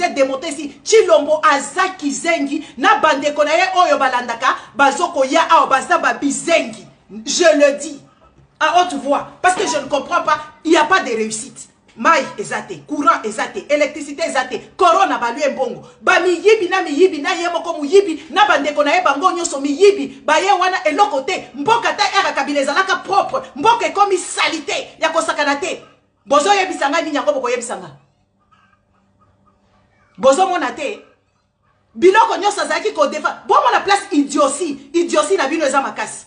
vous êtes démonté ici. Chilombo Azaki Zengi, na bande konaye oyo balandaka, bazoko ya ao bazaba bizengi. Je le dis à haute voix, parce que je ne comprends pas, il n'y a pas de réussite. Maï ezate, courant ezate, électricité ezate, corona balu mbongo. Ba mi yibi na yemo komu yibi, na bande konaye bango nyoso mi yibi, ba ye wana elokote, mboka ta era kabileza laka propre, mboka komi salité, ya kosakanate. Bozo yebisanga ni nyango boko yebisanga. Bozo monate. Biloko nyoso zaki ko defa. Bon mon la place idiotie na bino eza makasi.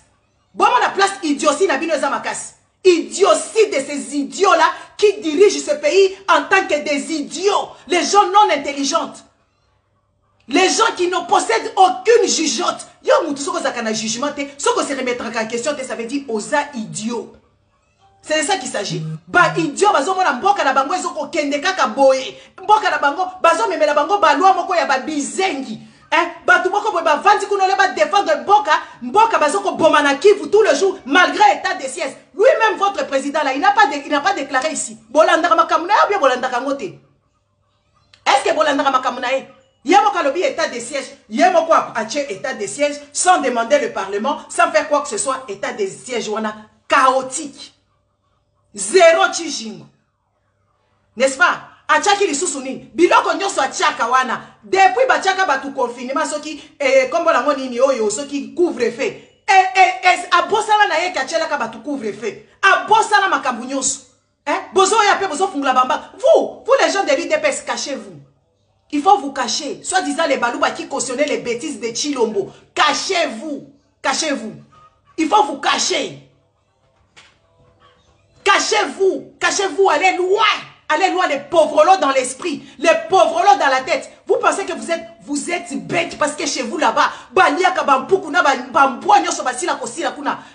Bon mon la place idiotie na bino eza makasi. Idiotie de ces idiots là qui dirigent ce pays en tant que des idiots, les gens non intelligentes. Les gens qui ne possèdent aucune jugeote. Yo moutou soko zakana jugement te, soko se remettre en question te, ça veut dire oza idiot. C'est de ça qu'il s'agit. Ba idiot bazo mona mboka na bango ezoko kende kaka boye. Mboka na bango bazo memela bango balwa moko ya ba bizengi. Batu moko boye ba vandi kuno le ba défendre mboka bazoko bomana Kivu tout le jour malgré état de siège. Lui-même votre président là, il n'a pas déclaré ici. Bolandaka makamuna ou bien bolandaka ngote. Est-ce que bolandaka makamuna Yemo kalobi état de siège, yemo kwa ache état de siège sans demander le parlement, sans faire quoi que ce soit, état de siège wana chaotique. Zéro tijingo. N'est-ce pas? Achaki li susuni. Biloko nyoso achaka wana. Depuis bachaka batu confinement soki kombo la ngoni ni oyo soki couvre-feu. Abosala na ye kachela ka batu couvre-feu. Abosala makambu nyoso. Bozo ya pe bozo fungula bamba. Vous les gens de l'UDPS, cachez-vous. Il faut vous cacher. Soit disant les balouba qui cautionnaient les bêtises de Chilombo. Cachez-vous. Cachez-vous. Il faut vous cacher. Cachez-vous, cachez-vous, allez loin les pauvres lots dans l'esprit, les pauvres lots dans la tête. Vous pensez que vous êtes bête parce que chez vous là-bas,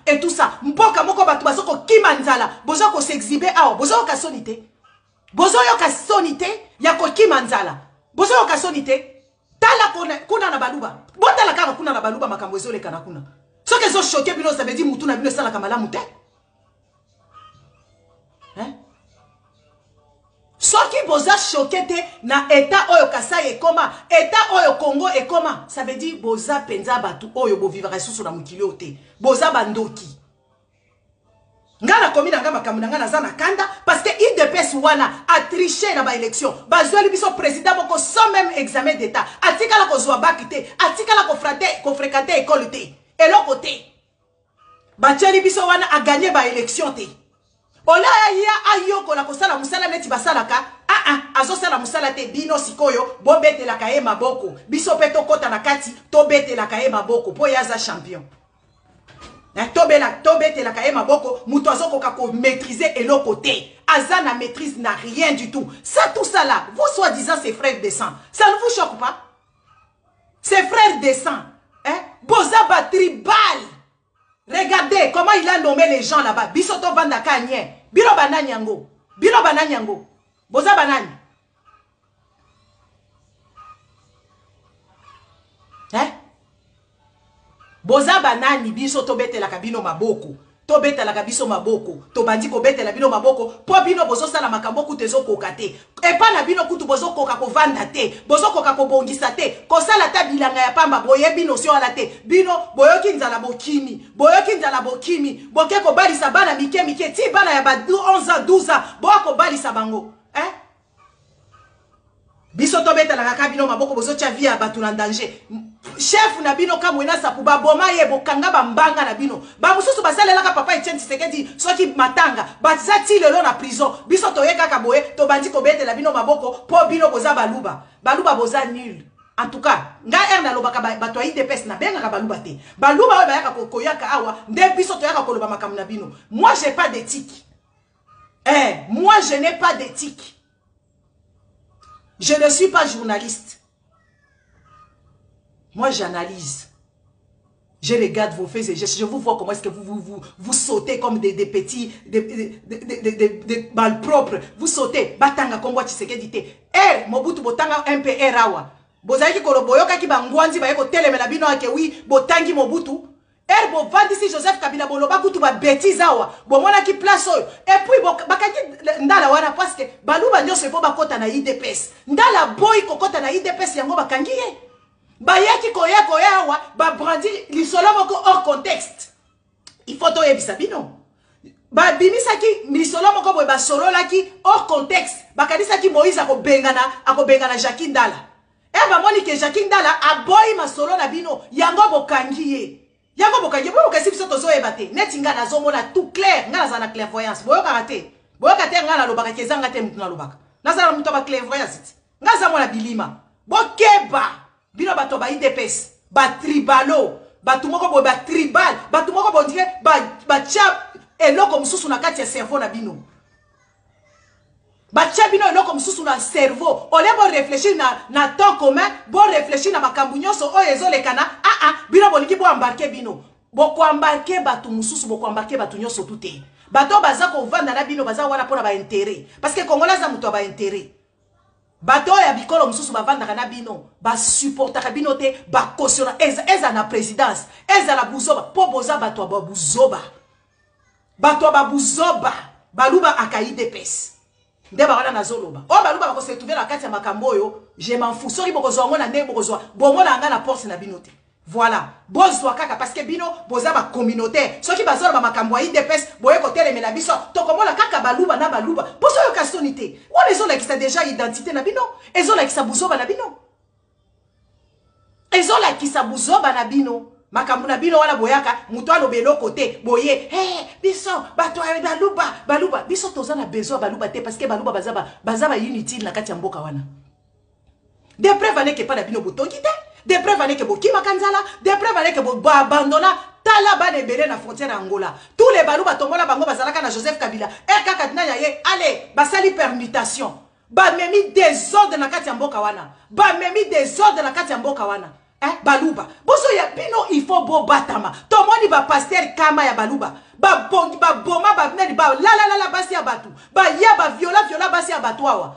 et tout ça, mboka moko batu bazoko kimanzala, bozoko s'exhiber ao, bozoko kasonite, bozoko kasonite, yako kimanzala, bozoko kasonite, tala kuna na baluba, botala kaka kuna na baluba makambo ezole kana kuna. Ce que zo choqué bino ça veut dire mutu na bino sala kamala mute. Soki boza choqué na état oyo Kasai et comment, état oyo Congo et comment, ça veut dire boza penza batu oyo bo vivre sous la mukilio te, boza bandoki. Ngana komi na ngama kamu na ngana zana kanda parce que IDPS wana a triché na ba élection. Bazoli biso président moko sans même examen d'état. Atika la ko zwa bakite, atika la ko fréquenter école te. Et l'autre côté, Bacheli biso wana a gagné ba élection te. Ola ya ayoko la kosala musala neti basalaka azo sala musala te bino sikoyo bo bete la kaye maboko biso peto kota na kati to bete la kaye maboko po yaza champion to bete la kaye maboko muto azoko kako maîtriser eloko te azana maîtrise n'a rien du tout ça tout ça là vous soi-disant ses frères de sang ça ne vous choque pas ses frères de sang Bozaba tribal. Regardez comment il a nommé les gens là-bas. Bisoto banda kanye. Biro bananyango. Biro bananyango. Boza banani. Boza banani bisoto bete la kabino maboko. To bete la kabiso maboko. To bandi ko bete la bino maboko. Po bino bozo sala makamboku tezo kokate. E pa na bino kutu bozo koka ko vanda te. Bozo koka ko bongisa te. Ko sala ta bilanga ya pamba boye bino sio ala te. Bino boyoki nzala bokimi. Boyoki nzala bokimi. Boke ko balisa bana mike ti bana ya ba 11 ans 12 ans. Boako balisa bango. Biso to bete la kabino maboko bozo tia via batu na danger. Chef na bino kamwena sapuba boma ye bokanga bambanga na bino ba mususu basalela ka papa Etienne Tshisekedi soki matanga bazati lelo na prison biso to yeka ka boye to bandi ko bete la bino maboko po bino boza baluba boza nul en tout cas nga na lobaka bato IDPS na benga ka baluba te baluba ba yaka koyaka awa nde biso to yaka koloba makamu na bino. Moi j'ai pas d'éthique moi je n'ai pas d'éthique, je ne suis pas journaliste. Moi, j'analyse. Je regarde vos faits et je vous vois comment est-ce que vous sautez comme des petits, des balles propres. Vous sautez. Batanga kombo Tshisekedi te. Mobutu botanga MPR awa. Bozaki koloboyoka ki bangwanzi ba yeko telemela bino ake wi botangi Mobutu. Erbo vandisi Joseph Kabila boloba kutu ba bêtise awa. Bon mona ki place oyo. Et puis bakaki ndala wana parce que baluba nyonso fo bakota na IDPS. Ndala boy kokota na IDPS yango bakangi ye. Bayaki koya awa ba brandi lisolo moko hors contexte. Il faut to yebisa bino. Ba bimisaki lisolo moko boy ba solo laki hors contexte. Bakadisaki Moïse akobengana Jacques Ndala. E ba moni ke Jacques Ndala aboyi masolo na bino yango bokangi ye. Yango bokangi bo kasi biso tozo ebate neti nga nazomona tout clair nga nazana clairvoyance boyo karaté nga na lobaka kezanga te mutu na lobaka nazana mutu ba clairvoyance nga za mona bilima bokeba bino bato ba IDPS ba tribalo batu moko bo ba tribal batu moko bo dire ba cha eloko mususu na kati ya cerveau na bino ba cha bino eloko mususu na cerveau ole bo réfléchir na temps commun bo réfléchir na makambu nyonso oyo ezolekana bino bolingi bo embarquer bino boko embarquer batu mususu boko embarquer batu nyonso tuté bato baza ko vanda na bino baza wana pona ba intérêt parce que Congola za muto ba intérêt bato ya bikolo mususu ba vanda na bino ba supporter bino te ba cautionner eza na présidence eza la buzoba po boza bato ba buzoba baluba akayi depes ndeba wana nazoloba o baluba bako se trouver la kati ya makambo yo je m'en fous sori boko zo ngona ndenge boko zo bomona nga na porte na binote voilà bozwa kaka parce que bino boza ba communautaire soki bazolo ba makambo ya IDPS boye ko telemela biso tokomola kaka baluba na baluba poso yo kasonité wana ezo la kisa déjà identité na bino ezo la kisa buzoba na bino ezo la kisa buzoba na bino makambo na bino wana boyaka muto alobelo côté boye biso bato ya baluba biso toza na besoin baluba te parce que baluba bazaba inutile na kati ya mboka wana de preuve ane ke pa na bino botongi te de preuve ane ke bokima kanzala de preuve ane ke bo abandona tala bane belé na frontière Angola tous les baluba tombola bango bazalaka na Joseph Kabila kaka tinanya ye allez basali permutation ba memi désordre na kati ya mboka wana ba memi désordre na kati ya mboka wana baluba boso ya bino il faut bo batama tomoni ba pasteur kama ya baluba ba boma ba nani ba la basi ya batu ba ya ba viola basi ya batu awa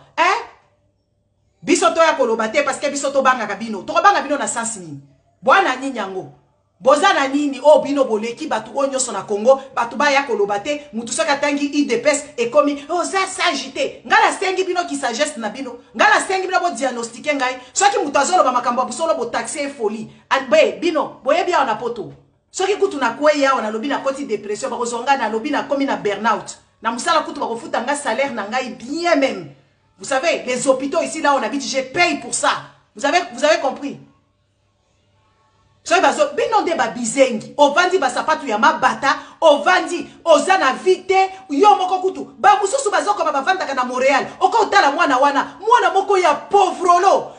biso to ya koloba te parce que biso to banga kabino to banga bino na sens nini bwana nini yango boza na nini o bino boleki batu onyo so na Congo batu ba ya koloba te mutu saka tangi IDPS e komi za sagité ngala sengi bino ki sagesse na bino ngala sengi bino bo diagnostiquer ngai soki mutu azolo ba makambo busolo bo taxer folie be bino boye bia na poto soki kutu na kwe ya na lobi na koti dépression ba kozonga na lobi na komi na burnout na musala kutu ba kofuta nga salaire na ngai bien même. Vous savez, les hôpitaux ici, là, on habite, je paye pour ça. Vous avez compris? Soyez bazo, bino de babizengi, ovandi basapatu ya mabata, ovandi, ozana vite, yo moko kutu, ba mususu bazo koma bavanda kana Montréal, oko utala mwana moko ya pauvrolo,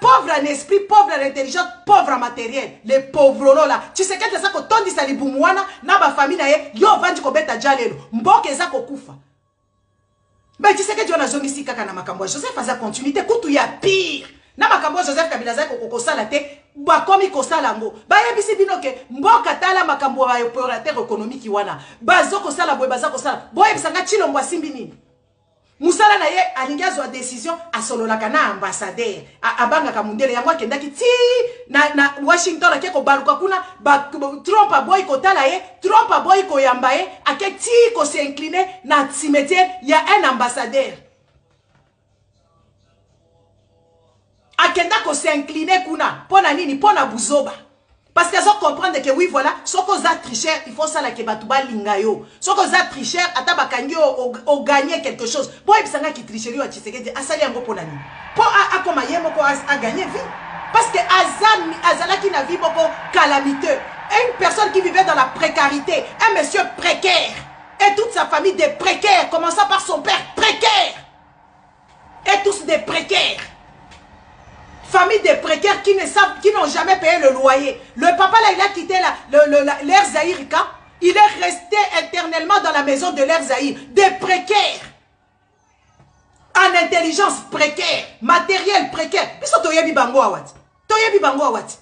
pauvre en esprit, pauvre en intelligence, pauvre en matériel, les pauvrolo là, tu sais qu'est-ce que tondi sali bumwana, na ba famille na ye, yo vandi ko beta jalelo, mboke za ko kufa. Mais tu sais que tu as zongi si kaka na makambo Joseph aza continuité kutu ya pire na makambo Joseph Kabila za ko sala te ba komi ko sala ngo ba yebisi bino ke mboka tala makambo ba opérateur économique wana bazo ko sala boye baza ko sala boye bisanga chilombo asimbi nini musala na ye alingazo a décision asololaka na ambassadeur abanga ka mundele yango akendaki ti na Washington akeko baluka kuna ba Trump aboy ko tala ye Trump aboy ko yamba ye aketi ko se incliner na cimetière ya un ambassadeur akenda ko se incliner kuna pona nini pona buzoba parce que ça comprendre que oui voilà soko za tricheur il faut ça la ke batuba lingayo soko za tricheur ata bakangi o gagner quelque chose boy bisanga ki tricherie wa Tshisekedi asali yango pona nini po akoma yemo ko a gagner vie parce que azala qui na vie boko calamiteux une personne qui vivait dans la précarité un monsieur précaire et toute sa famille des précaires commençant par son père précaire et tous des précaires. Famille des précaires qui n'ont jamais payé le loyer. Le papa là, il a quitté l'Air Zahirika. Il est resté éternellement dans la maison de l'Air Zahir. Des précaires. En intelligence précaire. Matériel précaire. Biso toyebi bango awat. Toyebi bango awat.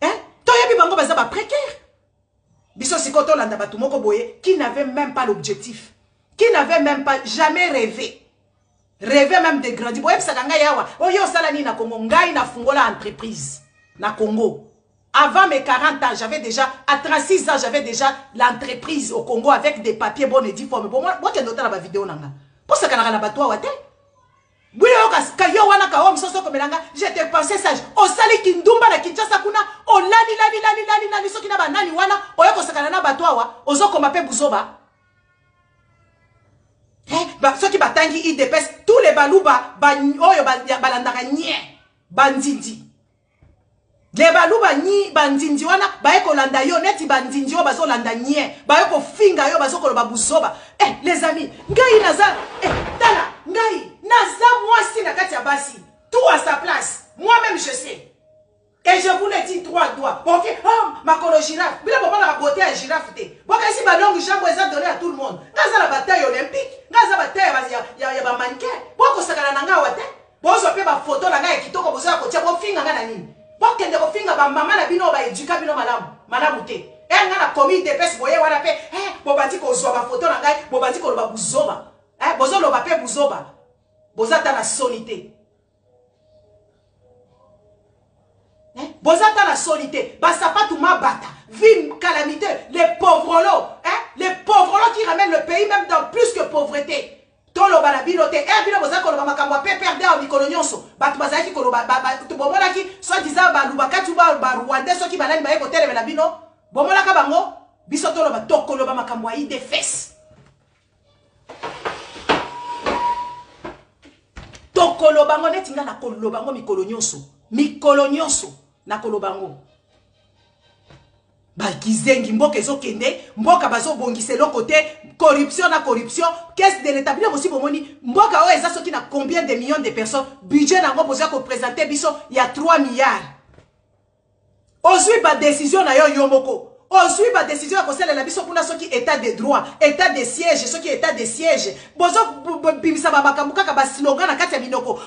Hein? Toyebi bango bazaba précaire. Biso sikoto landa batu moko boye. Qui n'avait même pas l'objectif. Qui n'avait même pas jamais rêvé. Rêver même de grandir. Boye bisaka ngai yawa. Oyo sala ni na Congo. Ngai na fungola entreprise. Na Congo. Avant mes 40 ans, j'avais déjà, à 36 ans, j'avais déjà l'entreprise au Congo avec des papiers bons et difformes. Bon, moi, je noté la vidéo. Pour ça, quand on a j'étais pensé sage. O sali kindumba na Kinshasa kuna. O lali soki na banani wana. Oyo kosakana na batwa ozo komape buzoba. Soki batangi IDPS tous les baluba oyo balandaka nye bandindi. Les baluba ni bandindi wana baye kolanda yo neti bandindi yo bazo landa nye. Baye ko finga yo bazo koloba buzoba. Les amis, ngai naza tala ngai naza mwasi na kati ya basi. Tout à sa place. Moi-même, je sais. Et je vous l'ai dit 3 doigts. Ok, ma colo girafe. Bila bon, on a beauté à girafe. Bon, si ma longue jambe est donnée à tout le monde. Dans la bataille olympique, dans la bataille, il y a un mannequin. Bon, qu'on se calme nanga wate. Bon, je fais ma photo nanga et qui toque au besoin de bon finger nanga nani. Bon, quand on finger ba maman na bino ba éduca bino madame ute. Et on a commis des pèses voyez wana pe. Bon bandi ko zo ba photo nanga, bon bandi ko ba buzoba. Bozo lo ba pe buzoba. Boza ta la solité. Bozata la solité, Basapatu Mabata, vie calamité, les pauvres lots, les pauvres lots qui ramènent le pays même dans plus que pauvreté. Tolo balabinote, bino boza koloba makambo pe perdre en mikolonyonso. Batu bazaki koloba tu bomona ki soit disant balubaka tu ba Rwanda so ki balani ba ekotere bela bino. Bomona ka bango, biso tolo ba tokoloba makambo ai des fesses. Tokoloba ngo netinga na koloba ngo mikolonyonso. Mikolonyonso. Na kolobango ba kizengi mboka ezokende mboka bazo bongise côté corruption na corruption caisse de l'état bien aussi bomoni mboka o eza soki na combien de millions de personnes budget nango boza ko présenter biso il y a 3 milliards ozui ba décision na yo yomoko ozui ba décision ya kosala la biso kuna soki état de droit état de siège soki état de siège bozo bimisa ba makambu kaka ba slogan na kati ya binoko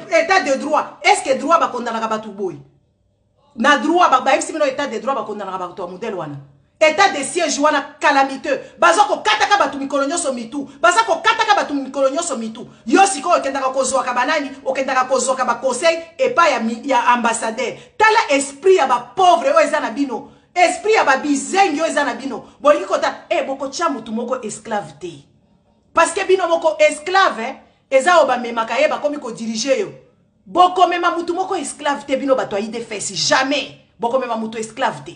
état de droit est-ce que droit ba kondana ka batu boy na droit ba ebisi bino état de droit ba kondana ka batu modèle wana état de siège wana calamiteux bazo ko kataka batu mikolonyoso mitu bazo ko kataka batu mikolonyoso mitu yo siko okendaka kozwa ka banani okendaka kozwa ka ba conseil et pas ya ambassadeur tala esprit ya ba pauvre o ezana bino esprit ya ba bizengi o ezana bino boliki kota boko tia mutu moko esclave te parce que bino moko esclave eza oba memaka ye bakomi ko diriger yo boko mema mutu moko esclave te bino bato aide fesi jamais boko mema mutu esclave te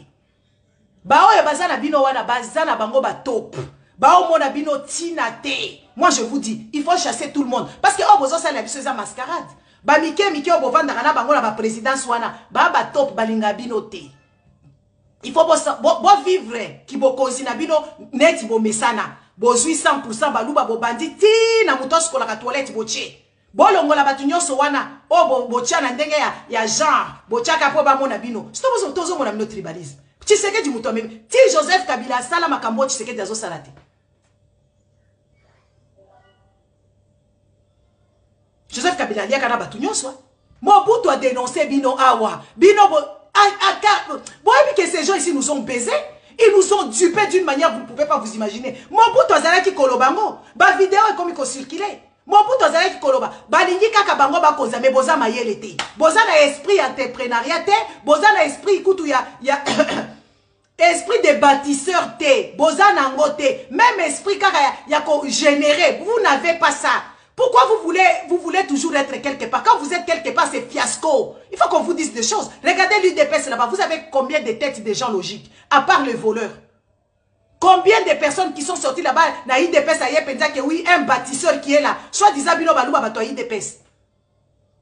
ba oyo bazana bino wana bazana bango ba top ba o mona bino tina te. Moi je vous dis il faut chasser tout le monde parce que bozo ça la biso za mascarade ba mike o bovanda kana bango na ba présidence wana ba top balinga bino te. Il faut bo vivre ki bo kozina bino net bo mesana bo 100% baluba bo banditi na mutos ko la toilette bo che bolongola batu nyonso wana bo tia na ndenge ya genre bo tiaka po ba mona bino stop tozo mona bino tribalisme Tshisekedi muto meme ti Joseph Kabila sala makambo Tshisekedi azo salate Joseph Kabila lia kana batu nyonso Mobutu a dénoncé bino awa bino bo que ces gens ici nous ont baisés, ils nous ont dupés d'une manière vous ne pouvez pas vous imaginer. Mobutu azalaki kolobango, ba vidéo est comme circuler. Mobutu azalaki koloba, balingi kaka bango ba koza me boza mayele te. Boza na esprit entrepreneuriat te, boza na esprit kutu ya esprit de bâtisseur te, boza nango te, même esprit kaka ya ko générer. Vous n'avez pas ça. Pourquoi vous voulez toujours être quelque part? Quand vous êtes quelque part, c'est fiasco. Il faut qu'on vous dise des choses. Regardez l'UDPS là-bas. Vous avez combien de têtes de gens logiques? À part les voleurs. Combien de personnes qui sont sorties là-bas, na UDPS, à Yepenza, que oui, un bâtisseur qui est là. Soit disant, bino balouba bato UDPS.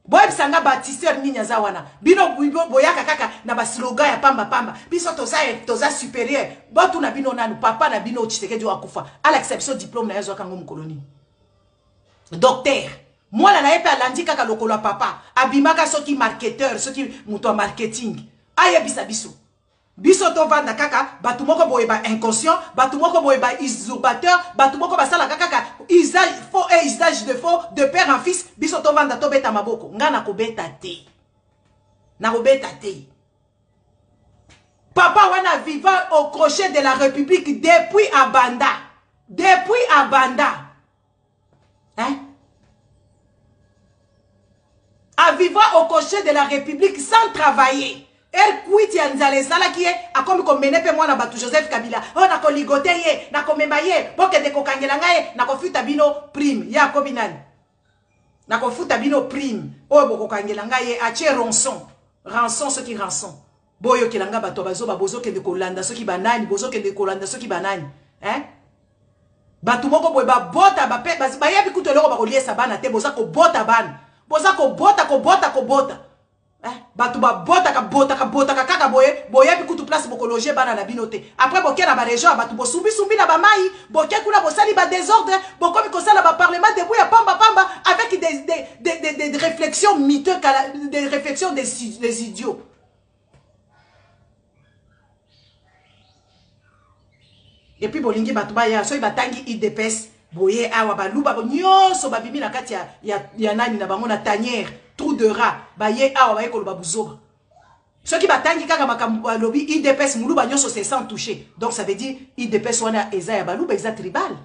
Boy, sanga bâtisseur ni nyazawana. Bino boyaka kaka na ba slogan ya pamba pamba. Biso toza supérieur. Botu na bino nanu papa na bino Tshisekedi wakufa. À l'exception diplôme na yazo kango mkoloni. Docteur, moi la naepe alandi kaka lokolo papa, abimaka soki marketeur, soki muto marketing. Aye biso. Biso to vanda kaka, batu moko boye ba inconscient, batu moko boye ba usurpateur, batu moko basala kaka usage faux et usage de faux de père en fils, biso to vanda to beta maboko, nga na ko beta te. Na ko beta te. Papa wana vivant au crochet de la République depuis Abanda. Depuis Abanda. Hein? À vivre au crochet de la République sans travailler. kwiti ya nzala ezalaki ye akomi komene mpe mwana bato Joseph Kabila o nakoligote ye nakomema ye bokende kokangela ngai nakofuta bino prime ye akomi nani nakofuta bino prime oyo bokokangela ngai ye atie rançon soki rançon boyokela nga bato bazoba bozokende kolanda soki banani bozokende kolanda soki banani bato moko boye babota bayebi kutu eloko bakoliesa bana te boza kobota bana boza kobota bato babota kaka boyebi kutu place bokologe bana na bino te après boke na baregion bato bosumbi na bamai boke kuna bosali badésordre bokomi kosala baparlement debout ya pamba avec des réflexions miteux des réflexions des idiots. Et puis bolingi bato baya so batangi IDPS boye awa baluba nyonso babimi na kati ya nani na bango na tanière trou de rat baye awa baye koloba buzoba ceux qui batangi kaka makambo lobby IDPS muluba nyonso se sent touché donc ça veut dire IDPS wana eza ya baluba eza tribal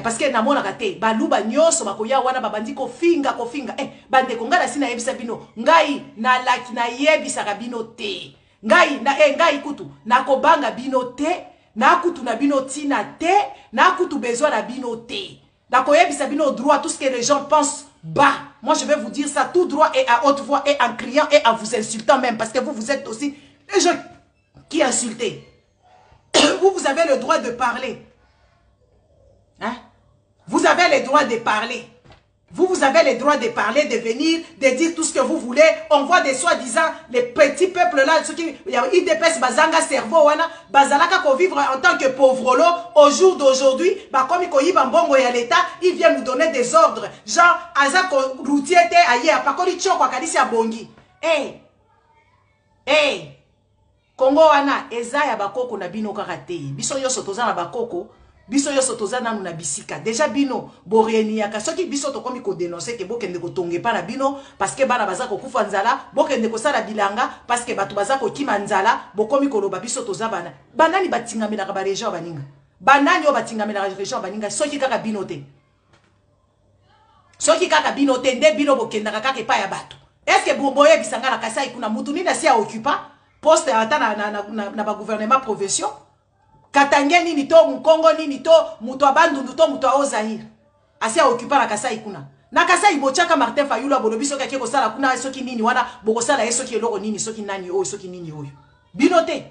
parce que na mona kate baluba nyonso bakoya wana babandi ko finga bande konga na sina yebisa bino ngai na laki na yebisa kabino te ngai kutu na kobanga bino te na kutu na bino tina te na kutu besoin na bino te nakoyebisa bino droit tout ce que les gens pensent bas. Moi je vais vous dire ça tout droit et à haute voix et en criant et en vous insultant même parce que vous êtes aussi les gens qui insultent. Vous avez le droit de parler. Hein? Vous avez le droit de parler. Vous avez le droit de parler, de venir, de dire tout ce que vous voulez. On voit des soi-disant, les petits peuples là, ceux qui, ils dépassent bazanga cerveau, wana, bazalaka ko vivre en tant que pauvre au jour d'aujourd'hui, bah comme ils koyi bambongo ya l'État, ils viennent nous donner des ordres. Genre, azako routier te aye, apakoli choko akadisi abongi. Kongo wana, eza ya bakoko na bino karate. Biso yoso toza na bakoko. Biso yoso toza nanu na bisika. Déjà bino boreni yaka soki biso to komi ko dénoncer que bokende ko tonge pa na bino parce que bana baza ko kufa nzala, bokende ko sala bilanga parce que bato baza ko kima nzala, bokomi ko loba biso toza bana. Banani batingamela ka ba région baninga. Banani o batingamela ka région baninga soki kaka bino te. Soki kaka bino te nde bino bokenda kaka pa ya bato. Est-ce que boye bisanga na Kasai kuna mutu nini si a occupa poste ata na ba gouvernement provincial? Katange nini to Mkongo nini to mutu abandundu to mutu aozair asi occupera Kasai kuna na Kasai bochaka Martin Fayulu abolobi soki akeko sala kuna soki nini wana bokosala soki eloko nini soki nani oyo soki nini oyo binote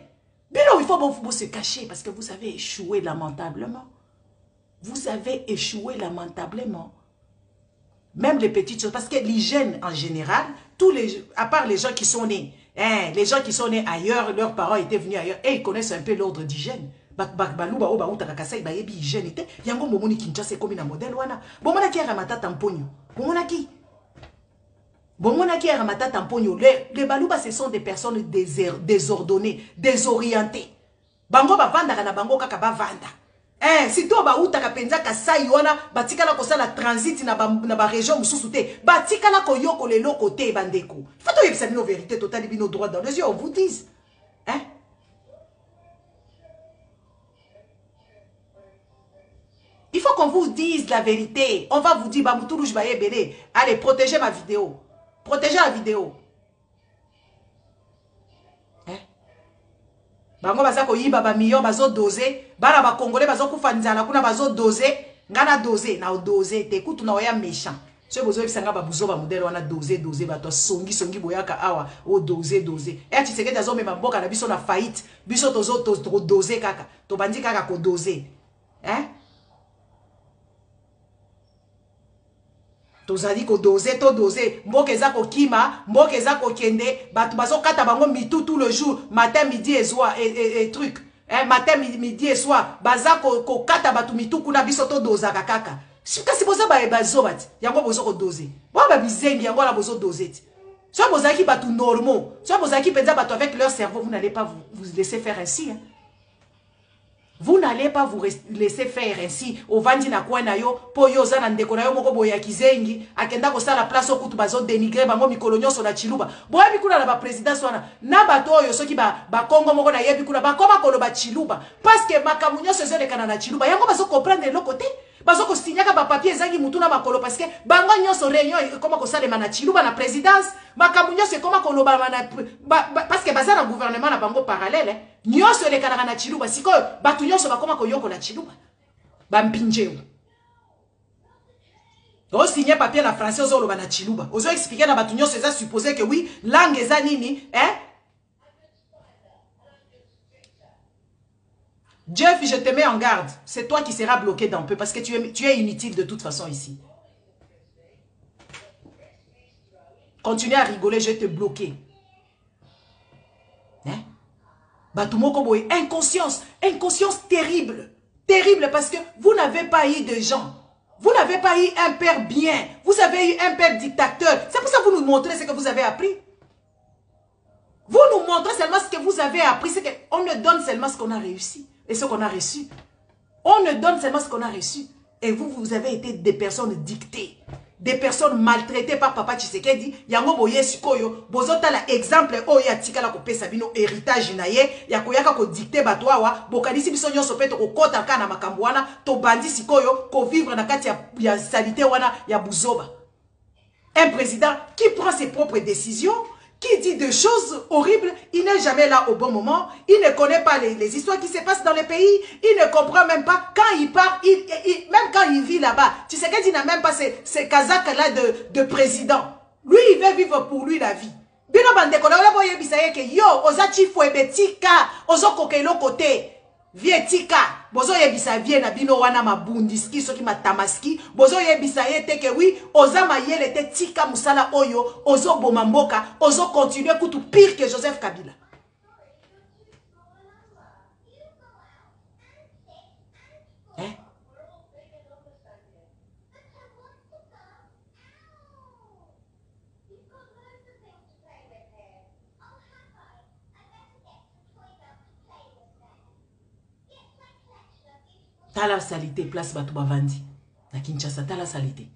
il faut vous se cacher parce que vous avez échoué lamentablement. Vous avez échoué lamentablement. Même les petites choses parce que l'hygiène en général tous les à part les gens qui sont nés les gens qui sont nés ailleurs leurs parents étaient venus ailleurs et ils connaissent un peu l'ordre d'hygiène. Baluba oba uta Kasai ba yebi hygiène te yango momoni Kinshasa komi na modèle wana bomona ki ramata tamponyo bomona ki ramata tamponyo les baluba ce sont des personnes désordonnées désorientées bango ba vanda na bango kaka ba vanda si to ba uta ka penza Kasai wana batikala ko sala transit na ba région mususu te batikala ko yoko le loko te bandeko fato yebisa bino vérité totale bino droit dans les yeux on vous dise il faut qu'on vous dise la vérité. On va vous dire, allez, protégez ma vidéo. Protégez la vidéo. Bango bazako yiba ba million bazo doser, bana ba congolais bazo kufanzala kuna bazo doser, ngana doser na doser te kutu na oya méchant. Ce bozo bisanga ba buzo ba modèle wana doser ba to songi boyaka awa o doser. Tu sais que dazo mema mboka na biso na faillite, biso tozo doser kaka, to bandi kaka ko doser. Tozali ko doser to doser mboka eza ko kima mboka eza ko kende batu bazo kata bango mitu tout le jour matin midi et soir et truc matin midi et soir baza ko kata batu mitu kuna biso to doza kaka kasi boza ba zobati yango bozo ko doser bo ba bizengi yango la bozo doser so bozaki batu normaux so bozaki penza batu avec leur cerveau vous n'allez pas vous laisser faire ainsi Vous n'allez pas vous laisser faire ainsi. Au vandi na kwa na yo, po yo zana ndeko na yo moko boya kizengi, akenda ko sala place okutu bazo dénigrer bango mikolonyo so na chiluba. Boya bikuna na ba président wana, na bato oyo soki ba Kongo moko na yebi kuna ba koma kolo ba chiluba. Parce que makamunyo se zone kana na chiluba. Yango bazo comprendre le côté. Bazo ko signaka ba papier zangi mutu na makolo parce que bango nyoso réunion koma ko sala na chiluba na présidence. Makamunyo c'est comment qu'on parce que baza na gouvernement na bango parallèle. Nyonso le kanaka na chiluba siko batu nyonso ba comment ko yoko na chiluba. Ba mpinje. O signer papier na français ozo lo na chiluba. Ozo expliquer na batu nyonso ça supposer que oui, langue eza nini, hein? Jeff, je te mets en garde. C'est toi qui seras bloqué d'un peu parce que tu es inutile de toute façon ici. Continue à rigoler, je vais te bloquer. Hein? Batumoko boy, inconscience. Inconscience terrible. Terrible parce que vous n'avez pas eu de gens. Vous n'avez pas eu un père bien. Vous avez eu un père dictateur. C'est pour ça que vous nous montrez ce que vous avez appris. Vous nous montrez seulement ce que vous avez appris. C'est qu'on ne donne seulement ce qu'on a réussi. Et ce qu'on a reçu. On ne donne seulement ce qu'on a reçu. Et vous, vous avez été des personnes dictées. Des personnes maltraitées par Papa Tshisekedi. Yango boye sikoyo. Bozota la exemple. Oh ya tika la ko pesa bino héritage naye. Ya koyaka ko dicté batwawa. Bokadisi biso nyonso pe to ko kota kana makambwana. To bandi sikoyo. Ko vivre na kati ya salité wana ya buzoba. Un président qui prend ses propres décisions. Qui dit des choses horribles, il n'est jamais là au bon moment, il ne connaît pas les histoires qui se passent dans le pays, il ne comprend même pas, quand il part, même quand il vit là-bas, tu sais qu'il n'a même pas ces casaques-là de président. Lui, il veut vivre pour lui la vie. Bino bandeko, la boye bisaye ke yo, oza chifo ebetika, ozo kokelo kote, vietika, bozo yebisa vie na bino wana mabundiski, soki matamaski, bozo yebisa ye teke oui, oza mayele te tika musala oyo, ozo bomamboka, ozo continuer kutu pire que Joseph Kabila. Hein? Tala salité place bato bavandi na Kinshasa, tala salité.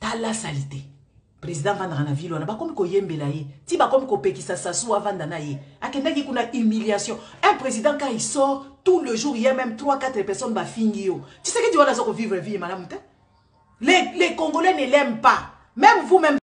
Tala salité. Président vandra na ville wana ba komi ko yembela ye. Ti ba komi ko pekisa sasu avanda na ye. Akendaki kuna humiliation. Un président quand il sort tout le jour, il y a même 3-4 personnes ba fingi yo. Tu sais que tu vas là vivre vie madame. Les Congolais ne l'aiment pas. Même vous même